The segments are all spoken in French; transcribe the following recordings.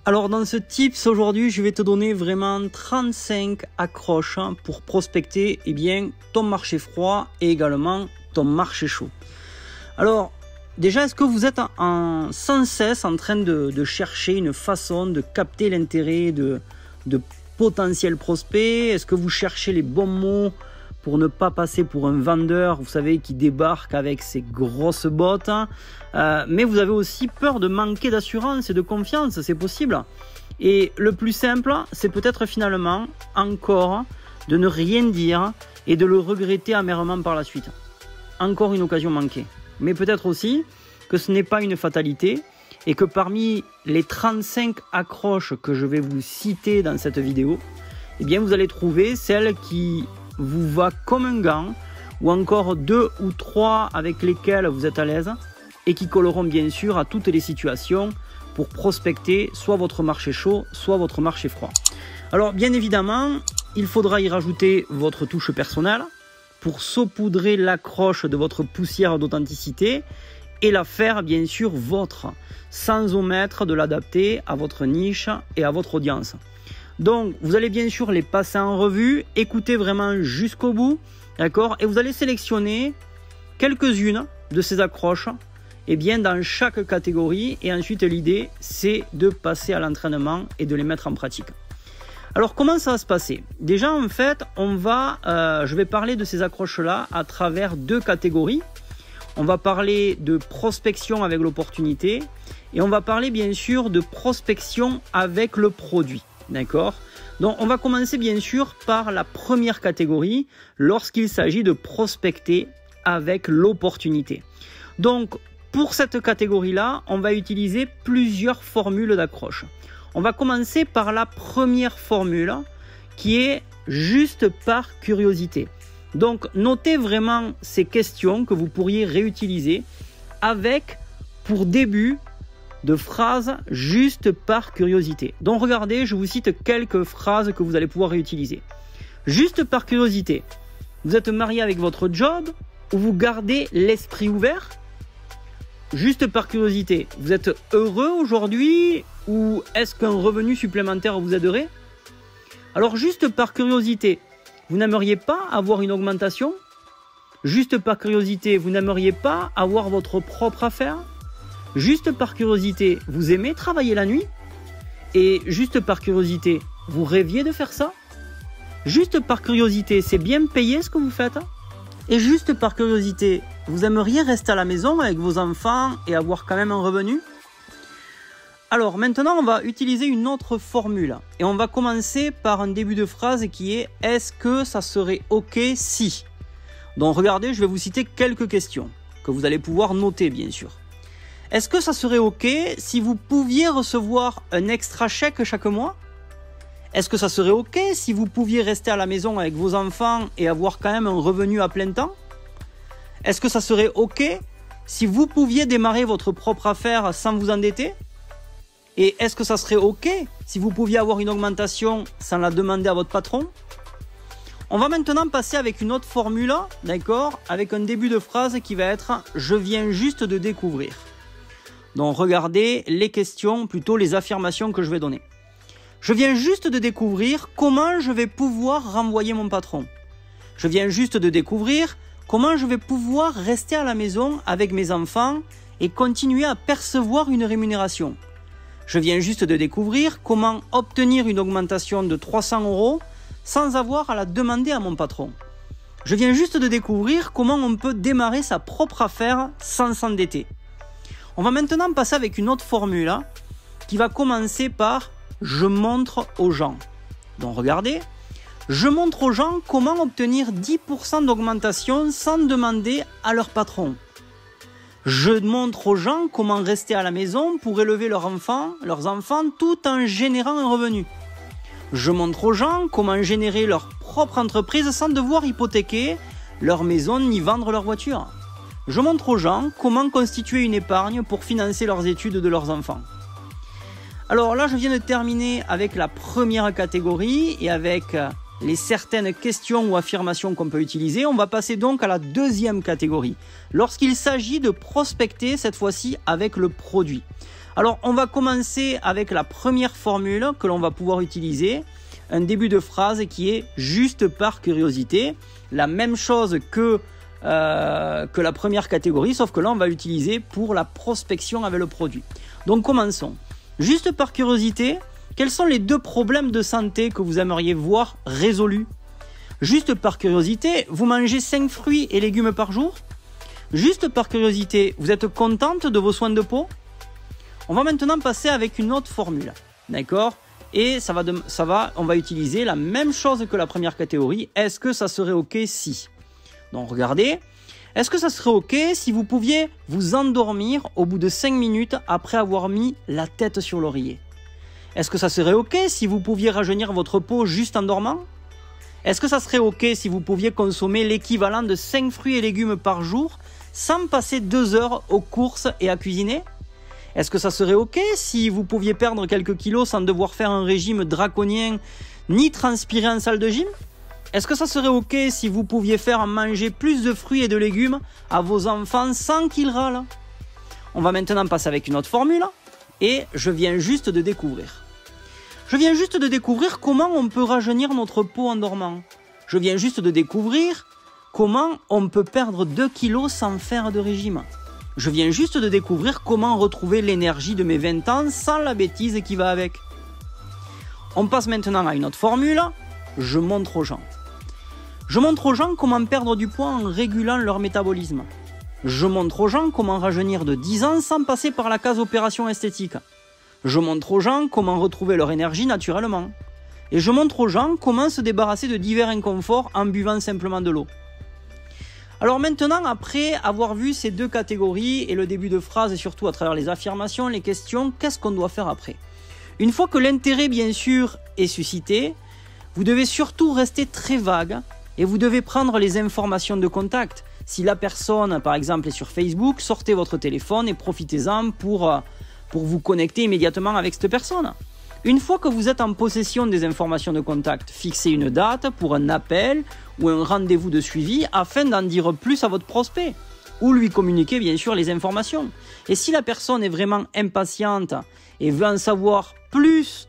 Alors dans ce tips aujourd'hui, je vais te donner vraiment 35 accroches pour prospecter ton marché froid et également ton marché chaud. Alors déjà, est-ce que vous êtes sans cesse en train de chercher une façon de capter l'intérêt de potentiels prospects? Est-ce que vous cherchez les bons mots pour ne pas passer pour un vendeur, vous savez, qui débarque avec ses grosses bottes, mais vous avez aussi peur de manquer d'assurance et de confiance, c'est possible. Et le plus simple, c'est peut-être finalement encore de ne rien dire et de le regretter amèrement par la suite. Encore une occasion manquée. Mais peut-être aussi que ce n'est pas une fatalité et que parmi les 35 accroches que je vais vous citer dans cette vidéo, vous allez trouver celle qui vous va comme un gant, ou encore 2 ou 3 avec lesquelles vous êtes à l'aise et qui colleront bien sûr à toutes les situations pour prospecter soit votre marché chaud, soit votre marché froid. Alors bien évidemment, il faudra y rajouter votre touche personnelle pour saupoudrer l'accroche de votre poussière d'authenticité et la faire bien sûr vôtre, sans omettre de l'adapter à votre niche et à votre audience. Donc, vous allez bien sûr les passer en revue, écouter vraiment jusqu'au bout, d'accord? Et vous allez sélectionner quelques-unes de ces accroches, dans chaque catégorie. Et ensuite, l'idée, c'est de passer à l'entraînement et de les mettre en pratique. Alors, comment ça va se passer? Déjà, en fait, je vais parler de ces accroches-là à travers 2 catégories. On va parler de prospection avec l'opportunité et on va parler bien sûr de prospection avec le produit. D'accord? Donc on va commencer bien sûr par la première catégorie lorsqu'il s'agit de prospecter avec l'opportunité. Donc pour cette catégorie-là, on va utiliser plusieurs formules d'accroche. On va commencer par la première formule qui est juste par curiosité. Donc notez vraiment ces questions que vous pourriez réutiliser avec pour début de phrases juste par curiosité. Donc regardez, je vous cite quelques phrases que vous allez pouvoir réutiliser. Juste par curiosité, vous êtes marié avec votre job ou vous gardez l'esprit ouvert? Juste par curiosité, vous êtes heureux aujourd'hui ou est-ce qu'un revenu supplémentaire vous aiderait? Alors juste par curiosité, vous n'aimeriez pas avoir une augmentation? Juste par curiosité, vous n'aimeriez pas avoir votre propre affaire? Juste par curiosité, vous aimez travailler la nuit? Et juste par curiosité, vous rêviez de faire ça? Juste par curiosité, c'est bien payé ce que vous faites? Et juste par curiosité, vous aimeriez rester à la maison avec vos enfants et avoir quand même un revenu? Alors maintenant, on va utiliser une autre formule. Et on va commencer par un début de phrase qui est « Est-ce que ça serait OK si ?» Donc regardez, je vais vous citer quelques questions que vous allez pouvoir noter bien sûr. Est-ce que ça serait OK si vous pouviez recevoir un extra chèque chaque mois? Est-ce que ça serait OK si vous pouviez rester à la maison avec vos enfants et avoir quand même un revenu à plein temps? Est-ce que ça serait OK si vous pouviez démarrer votre propre affaire sans vous endetter? Et est-ce que ça serait OK si vous pouviez avoir une augmentation sans la demander à votre patron? On va maintenant passer avec une autre formule, d'accord, avec un début de phrase qui va être « Je viens juste de découvrir ». Donc regardez les questions, plutôt les affirmations que je vais donner. Je viens juste de découvrir comment je vais pouvoir renvoyer mon patron. Je viens juste de découvrir comment je vais pouvoir rester à la maison avec mes enfants et continuer à percevoir une rémunération. Je viens juste de découvrir comment obtenir une augmentation de 300 € sans avoir à la demander à mon patron. Je viens juste de découvrir comment on peut démarrer sa propre affaire sans s'endetter. On va maintenant passer avec une autre formule qui va commencer par « Je montre aux gens ». Donc regardez, je montre aux gens comment obtenir 10% d'augmentation sans demander à leur patron. Je montre aux gens comment rester à la maison pour élever leurs enfants tout en générant un revenu. Je montre aux gens comment générer leur propre entreprise sans devoir hypothéquer leur maison ni vendre leur voiture. Je montre aux gens comment constituer une épargne pour financer leurs études de leurs enfants. Alors là, je viens de terminer avec la première catégorie et avec les certaines questions ou affirmations qu'on peut utiliser. On va passer donc à la deuxième catégorie, lorsqu'il s'agit de prospecter cette fois-ci avec le produit. Alors, on va commencer avec la première formule que l'on va pouvoir utiliser. Un début de phrase qui est juste par curiosité. La même chose que la première catégorie, sauf que là, on va l'utiliser pour la prospection avec le produit. Donc, commençons. Juste par curiosité, quels sont les 2 problèmes de santé que vous aimeriez voir résolus? Juste par curiosité, vous mangez 5 fruits et légumes par jour? Juste par curiosité, vous êtes contente de vos soins de peau? On va maintenant passer avec une autre formule, d'accord? Et on va utiliser la même chose que la première catégorie. Est-ce que ça serait OK si? Donc regardez, est-ce que ça serait OK si vous pouviez vous endormir au bout de 5 minutes après avoir mis la tête sur l'oreiller? Est-ce que ça serait OK si vous pouviez rajeunir votre peau juste en dormant? Est-ce que ça serait OK si vous pouviez consommer l'équivalent de 5 fruits et légumes par jour sans passer 2 heures aux courses et à cuisiner? Est-ce que ça serait OK si vous pouviez perdre quelques kilos sans devoir faire un régime draconien ni transpirer en salle de gym? Est-ce que ça serait OK si vous pouviez faire manger plus de fruits et de légumes à vos enfants sans qu'ils râlent? On va maintenant passer avec une autre formule et je viens juste de découvrir. Je viens juste de découvrir comment on peut rajeunir notre peau en dormant. Je viens juste de découvrir comment on peut perdre 2 kilos sans faire de régime. Je viens juste de découvrir comment retrouver l'énergie de mes 20 ans sans la bêtise qui va avec. On passe maintenant à une autre formule. Je montre aux gens. Je montre aux gens comment perdre du poids en régulant leur métabolisme. Je montre aux gens comment rajeunir de 10 ans sans passer par la case opération esthétique. Je montre aux gens comment retrouver leur énergie naturellement. Et je montre aux gens comment se débarrasser de divers inconforts en buvant simplement de l'eau. Alors maintenant, après avoir vu ces 2 catégories et le début de phrase et surtout à travers les affirmations, les questions, qu'est-ce qu'on doit faire après? Une fois que l'intérêt, bien sûr, est suscité, vous devez surtout rester très vague et vous devez prendre les informations de contact. Si la personne, par exemple, est sur Facebook, sortez votre téléphone et profitez-en pour vous connecter immédiatement avec cette personne. Une fois que vous êtes en possession des informations de contact, fixez une date pour un appel ou un rendez-vous de suivi afin d'en dire plus à votre prospect ou lui communiquer bien sûr les informations. Et si la personne est vraiment impatiente et veut en savoir plus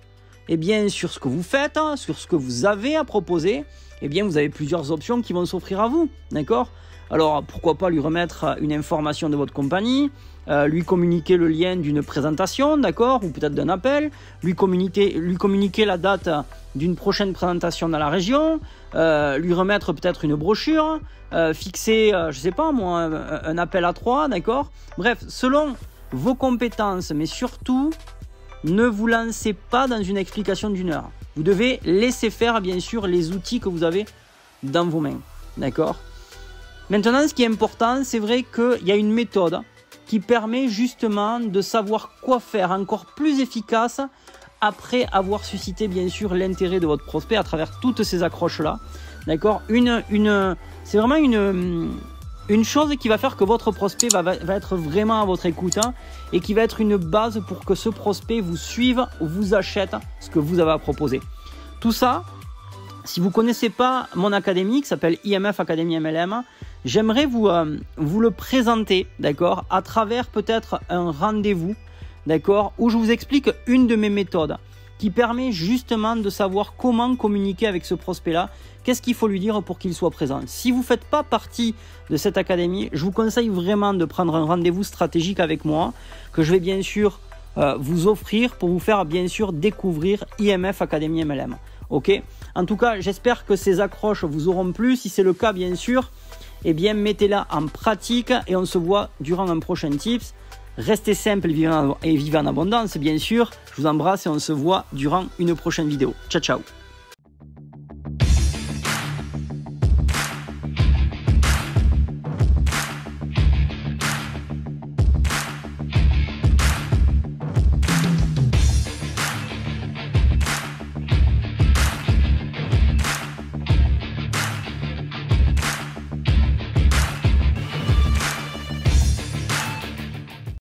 sur ce que vous faites, sur ce que vous avez à proposer, vous avez plusieurs options qui vont s'offrir à vous, d'accord? Alors pourquoi pas lui remettre une information de votre compagnie, lui communiquer le lien d'une présentation, d'accord, ou peut-être d'un appel, lui communiquer la date d'une prochaine présentation dans la région, lui remettre peut-être une brochure, fixer, je sais pas moi, un appel à 3, d'accord. Bref, selon vos compétences, mais surtout, ne vous lancez pas dans une explication d'1 heure. Vous devez laisser faire, bien sûr, les outils que vous avez dans vos mains, d'accord. Maintenant, ce qui est important, c'est vrai qu'il y a une méthode qui permet justement de savoir quoi faire encore plus efficace après avoir suscité bien sûr l'intérêt de votre prospect à travers toutes ces accroches-là. D'accord ? C'est vraiment une chose qui va faire que votre prospect va être vraiment à votre écoute et qui va être une base pour que ce prospect vous suive ou vous achète ce que vous avez à proposer. Tout ça, si vous ne connaissez pas mon académie qui s'appelle IMF Academy MLM, j'aimerais vous le présenter, d'accord, à travers peut-être un rendez-vous, d'accord, où je vous explique une de mes méthodes qui permet justement de savoir comment communiquer avec ce prospect-là, qu'est-ce qu'il faut lui dire pour qu'il soit présent. Si vous ne faites pas partie de cette académie, je vous conseille vraiment de prendre un rendez-vous stratégique avec moi, que je vais bien sûr vous offrir pour vous faire bien sûr découvrir IMF Academy MLM. Ok ? En tout cas, j'espère que ces accroches vous auront plu. Si c'est le cas, bien sûr, mettez-la en pratique et on se voit durant un prochain tips. Restez simple et vivez en abondance, bien sûr. Je vous embrasse et on se voit durant une prochaine vidéo. Ciao, ciao.